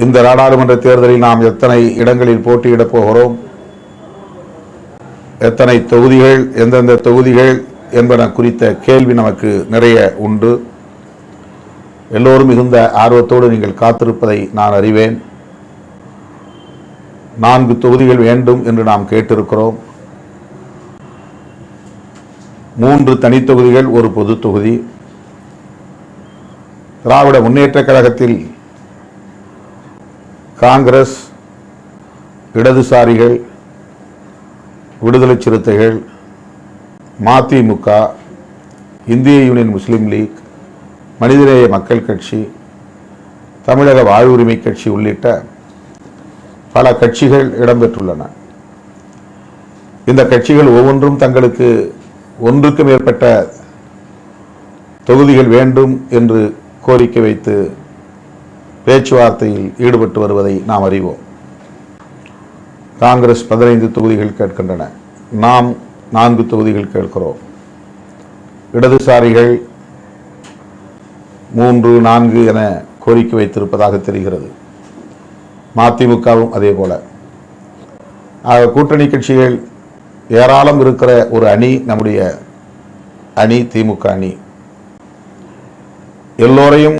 இந்த நாடாளுமன்ற தேர்தலில் நாம் எத்தனை இடங்களில் போட்டியிடப் போகிறோம், எத்தனை தொகுதிகள், எந்தெந்த தொகுதிகள் என்பன குறித்த கேள்வி நமக்கு நிறைய உண்டு. எல்லோரும் மிகுந்த ஆர்வத்தோடு நீங்கள் காத்திருப்பதை நான் அறிவேன். 4 தொகுதிகள் வேண்டும் என்று நாம் கேட்டிருக்கிறோம். 3 தனித்தொகுதிகள், ஒரு பொது தொகுதி. திராவிட முன்னேற்ற கழகத்தில் காங்கிரஸ், இடதுசாரிகள், விடுதலை சிறுத்தைகள், மதிமுக, இந்திய யூனியன் முஸ்லீம் லீக், மனிதநேய மக்கள் கட்சி, தமிழக வாழ்வுரிமை கட்சி உள்ளிட்ட பல கட்சிகள் இடம்பெற்றுள்ளன. இந்த கட்சிகள் ஒவ்வொன்றும் தங்களுக்கு ஒன்றுக்கு மேற்பட்ட தொகுதிகள் வேண்டும் என்று கோரிக்கை வைத்து பேச்சுவார்த்தையில் ஈடுபட்டு வருவதை நாம் அறிவோம். காங்கிரஸ் 15 தொகுதிகள் கேட்கின்றன, நாம் 4 தொகுதிகள் கேட்கிறோம். இடதுசாரிகள் 3, 4 என கோரிக்கை வைத்திருப்பதாக தெரிகிறது. மதிமுகவும் அதே போல. கூட்டணி கட்சிகள் ஏராளம் இருக்கிற ஒரு அணி நம்முடைய அணி, திமுக அணி. எல்லோரையும்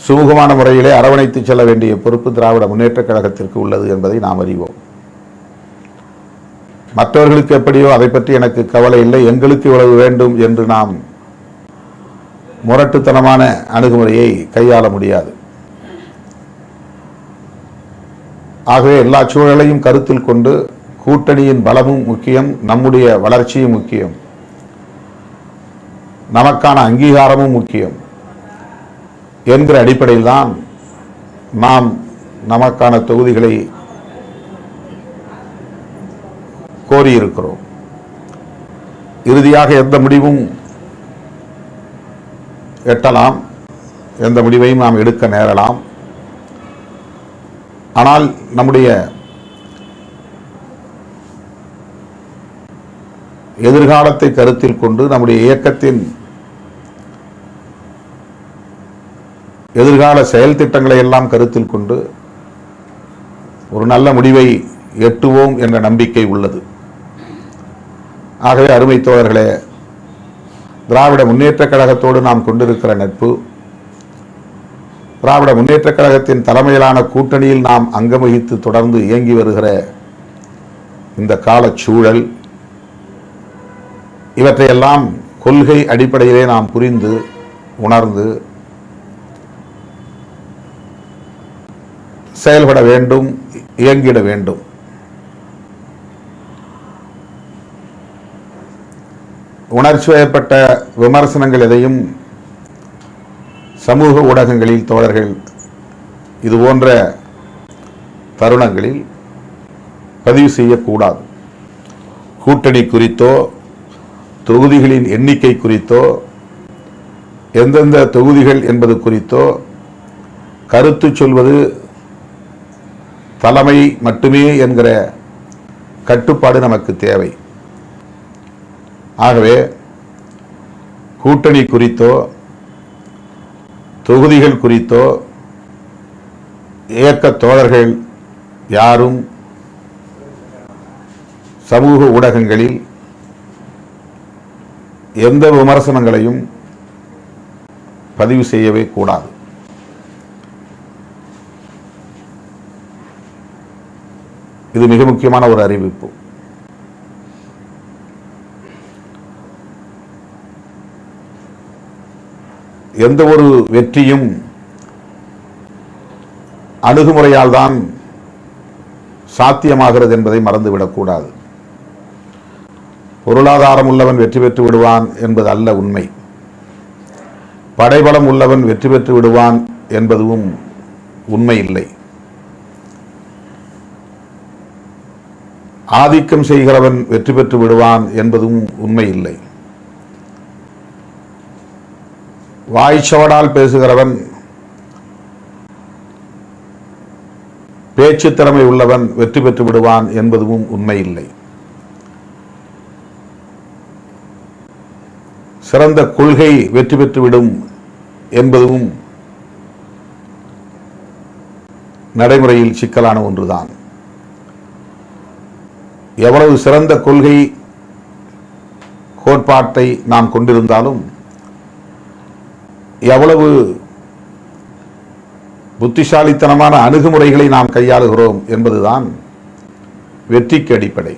சுமூகமான முறையிலே அரவணைத்து செல்ல வேண்டிய பொறுப்பு திராவிட முன்னேற்ற கழகத்திற்கு உள்ளது என்பதை நாம் அறிவோம். மற்றவர்களுக்கு எப்படியோ அதை பற்றி எனக்கு கவலை இல்லை, எங்களுக்கு இவ்வளவு வேண்டும் என்று நாம் முரட்டுத்தனமான அணுகுமுறையை கையாள முடியாது. ஆகவே எல்லா சூழலையும் கருத்தில் கொண்டு கூட்டணியின் பலமும் முக்கியம், நம்முடைய வளர்ச்சியும் முக்கியம், நமக்கான அங்கீகாரமும் முக்கியம் என்கிற அடிப்படையில் தான் நாம் நமக்கான தொகுதிகளை கோரியிருக்கிறோம். இறுதியாக எந்த முடிவும் எட்டலாம், எந்த முடிவையும் நாம் எடுக்க நேரலாம். ஆனால் நம்முடைய எதிர்காலத்தை கருத்தில் கொண்டு, நம்முடைய இயக்கத்தின் எதிர்கால செயல் திட்டங்களை எல்லாம் கருத்தில் கொண்டு ஒரு நல்ல முடிவை எட்டுவோம் என்ற நம்பிக்கை உள்ளது. ஆகவே அருமை தோழர்களே, திராவிட முன்னேற்ற கழகத்தோடு நாம் கொண்டிருக்கிற நட்பு, திராவிட முன்னேற்ற கழகத்தின் தலைமையிலான கூட்டணியில் நாம் அங்கம் வகித்து தொடர்ந்து இயங்கி வருகிற இந்த காலச்சூழல், இவற்றையெல்லாம் கொள்கை அடிப்படையிலே நாம் புரிந்து உணர்ந்து செயல்பட வேண்டும், இயங்கிட வேண்டும். உணர்ச்சி வயப்பட்ட விமர்சனங்கள் எதையும் சமூக ஊடகங்களில் தோழர்கள் இது போன்ற தருணங்களில் பதிவு செய்யக்கூடாது. கூட்டணி குறித்தோ, தொகுதிகளின் எண்ணிக்கை குறித்தோ, எந்தெந்த தொகுதிகள் என்பது குறித்தோ கருத்து சொல்வது தலைமை மட்டுமே என்கிற கட்டுப்பாடு நமக்கு தேவை. ஆகவே கூட்டணி குறித்தோ, தொகுதிகள் குறித்தோ இயக்க தோழர்கள் யாரும் சமூக ஊடகங்களில் எந்த விமர்சனங்களையும் பதிவு செய்யவே கூடாது. இது மிக முக்கியமான ஒரு அறிவிப்பு. எந்த ஒரு வெற்றியும் அணுகுமுறையால் தான் சாத்தியமாகிறது என்பதை மறந்துவிடக்கூடாது. பொருளாதாரம் உள்ளவன் வெற்றி பெற்று விடுவான் என்பது அல்ல உண்மை. படைபலம் உள்ளவன் வெற்றி பெற்று விடுவான் என்பதும் உண்மை இல்லை. ஆதிக்கம் செய்கிறவன் வெற்றி பெற்று விடுவான் என்பதும் உண்மை இல்லை. வாய்ச்சவடால் பேசுகிறவன், பேச்சு திறமை உள்ளவன் வெற்றி பெற்று விடுவான் என்பதும் உண்மை இல்லை. சிறந்த கொள்கை வெற்றி பெற்றுவிடும் என்பதும் நடைமுறையில் சிக்கலான ஒன்றுதான். எவ்வளவு சிறந்த கொள்கை கோட்பாட்டை நாம் கொண்டிருந்தாலும், எவ்வளவு புத்திசாலித்தனமான அணுகுமுறைகளை நாம் கையாளுகிறோம் என்பதுதான் வெற்றிக்கு அடிப்படை.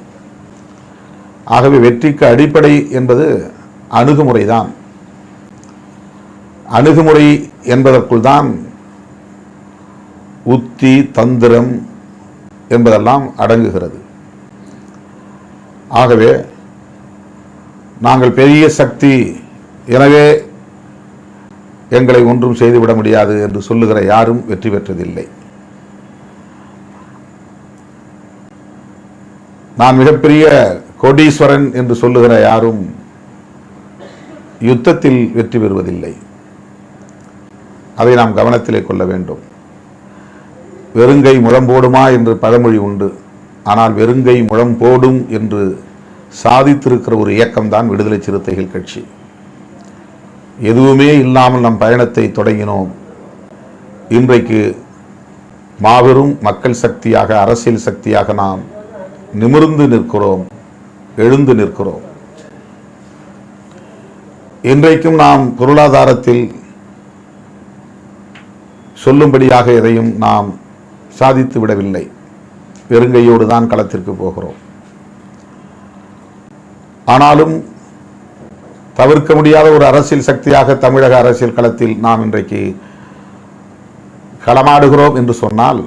ஆகவே வெற்றிக்கு அடிப்படை என்பது அணுகுமுறைதான். அணுகுமுறை என்பதற்குள் தான் உத்தி, தந்திரம் என்பதெல்லாம் அடங்குகிறது. ஆகவே நாங்கள் பெரிய சக்தி, எனவே எங்களை ஒன்றும் செய்துவிட முடியாது என்று சொல்லுகிற யாரும் வெற்றி பெற்றதில்லை. நான் மிகப்பெரிய கோடீஸ்வரன் என்று சொல்லுகிற யாரும் யுத்தத்தில் வெற்றி பெறுவதில்லை. அதை நாம் கவனத்திலே கொள்ள வேண்டும். வெறுங்கை முழம் போடுமா என்று பழமொழி உண்டு. ஆனால் வெறுங்கை முழம் போடும் என்று சாதித்திருக்கிற ஒரு இயக்கம்தான் விடுதலை சிறுத்தைகள் கட்சி. எதுவுமே இல்லாமல் நம் பயணத்தை தொடங்கினோம். இன்றைக்கு மாபெரும் மக்கள் சக்தியாக, அரசியல் சக்தியாக நாம் நிமிர்ந்து நிற்கிறோம், எழுந்து நிற்கிறோம். இன்றைக்கும் நாம் பொருளாதாரத்தில் சொல்லும்படியாக எதையும் நாம் சாதித்து விடவில்லை. வெறுங்கையோடு தான் களத்திற்கு போகிறோம். ஆனாலும் தவிர்க்க முடியாத ஒரு அரசியல் சக்தியாக தமிழக அரசியல் களத்தில் நாம் இன்றைக்கு களமாடுகிறோம் என்று சொன்னால்,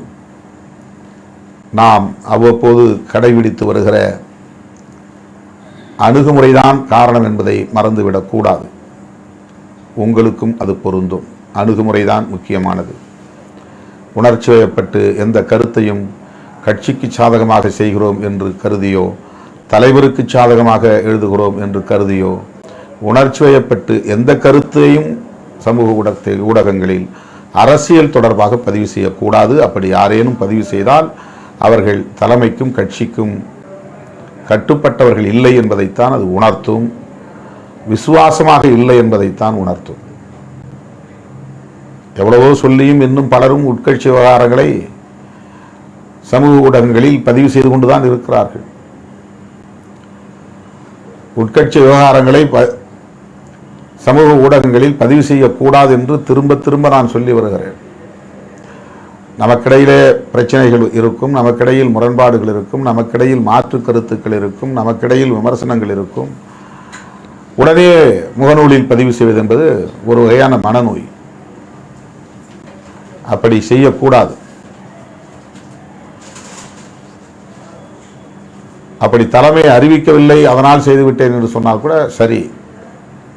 நாம் அவ்வப்போது கடைபிடித்து வருகிற அணுகுமுறைதான் காரணம் என்பதை மறந்துவிடக்கூடாது. உங்களுக்கும் அது பொருந்தும். அணுகுமுறைதான் முக்கியமானது. உணர்ச்சி வயப்பட்டு எந்த கருத்தையும் கட்சிக்கு சாதகமாக செய்கிறோம் என்று கருதியோ, தலைவருக்கு சாதகமாக எழுதுகிறோம் என்று கருதியோ, உணர்ச்சி வயப்பட்டு எந்த கருத்தையும் சமூக ஊடகங்களில் அரசியல் தொடர்பாக பதிவு செய்யக்கூடாது. அப்படி யாரேனும் பதிவு செய்தால் அவர்கள் தலைமைக்கும் கட்சிக்கும் கட்டுப்பட்டவர்கள் இல்லை என்பதைத்தான் அது உணர்த்தும். விசுவாசமாக இல்லை என்பதைத்தான் உணர்த்தும். எவ்வளவோ சொல்லியும் இன்னும் பலரும் உட்கட்சி விவகாரங்களை சமூக ஊடகங்களில் பதிவு செய்து கொண்டுதான் இருக்கிறார்கள். உட்கட்சி விவகாரங்களை சமூக ஊடகங்களில் பதிவு செய்யக்கூடாது என்று திரும்ப திரும்ப நான் சொல்லி வருகிறேன். நமக்கிடையிலே பிரச்சனைகள் இருக்கும், நமக்கிடையில் முரண்பாடுகள் இருக்கும், நமக்கிடையில் மாற்று கருத்துக்கள் இருக்கும், நமக்கிடையில் விமர்சனங்கள் இருக்கும். உடனே முகநூலில் பதிவு செய்வது என்பது ஒரு வகையான மனநோய். அப்படி செய்யக்கூடாது. அப்படி தலைமை அறிவிக்கவில்லை, அதனால் செய்துவிட்டேன் என்று சொன்னால் கூட சரி,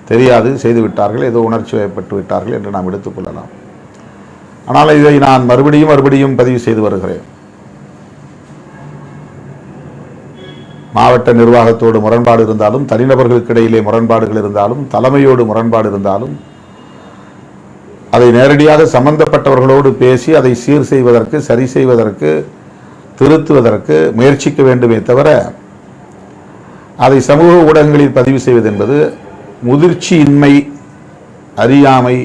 தெரியாது, செய்துவிட்டார்கள், ஏதோ உணர்ச்சி வயப்பட்டு விட்டார்கள் என்று நாம் எடுத்துக்கொள்ளலாம். ஆனால் இதை நான் மறுபடியும் பதிவு செய்து வருகிறேன். மாவட்ட நிர்வாகத்தோடு முரண்பாடு இருந்தாலும், தனிநபர்களுக்கு இடையிலே முரண்பாடுகள் இருந்தாலும், தலைமையோடு முரண்பாடு இருந்தாலும், அதை நேரடியாக சம்பந்தப்பட்டவர்களோடு பேசி அதை சீர் செய்வதற்கு, சரி செய்வதற்கு, திருத்துவதற்கு முயற்சிக்க வேண்டுமே தவிர அதை சமூக ஊடகங்களில் பதிவு செய்வது என்பது முதிர்ச்சியின்மை, அறியாமை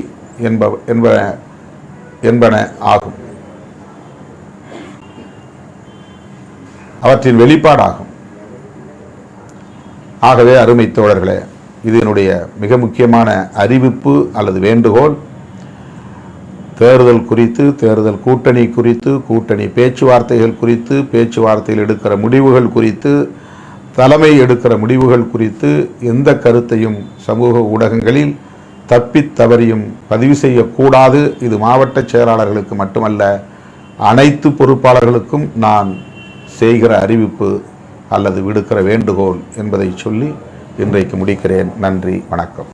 என்பன ஆகும். அவற்றின் வெளிப்பாடாகும். ஆகவே அருமை தோழர்களே, இது என்னுடைய மிக முக்கியமான அறிவிப்பு அல்லது வேண்டுகோள். தேர்தல் குறித்து, தேர்தல் கூட்டணி குறித்து, கூட்டணி பேச்சுவார்த்தைகள் குறித்து, பேச்சுவார்த்தையில் எடுக்கிற முடிவுகள் குறித்து, தலைமை எடுக்கிற முடிவுகள் குறித்து எந்த கருத்தையும் சமூக ஊடகங்களில் தப்பித் தவறியும் பதிவு செய்யக்கூடாது. இது மாவட்ட செயலாளர்களுக்கு மட்டுமல்ல, அனைத்து பொறுப்பாளர்களுக்கும் நான் செய்கிற அறிவிப்பு அல்லது விடுக்கிற வேண்டுகோள் என்பதை சொல்லி இன்றைக்கு முடிக்கிறேன். நன்றி, வணக்கம்.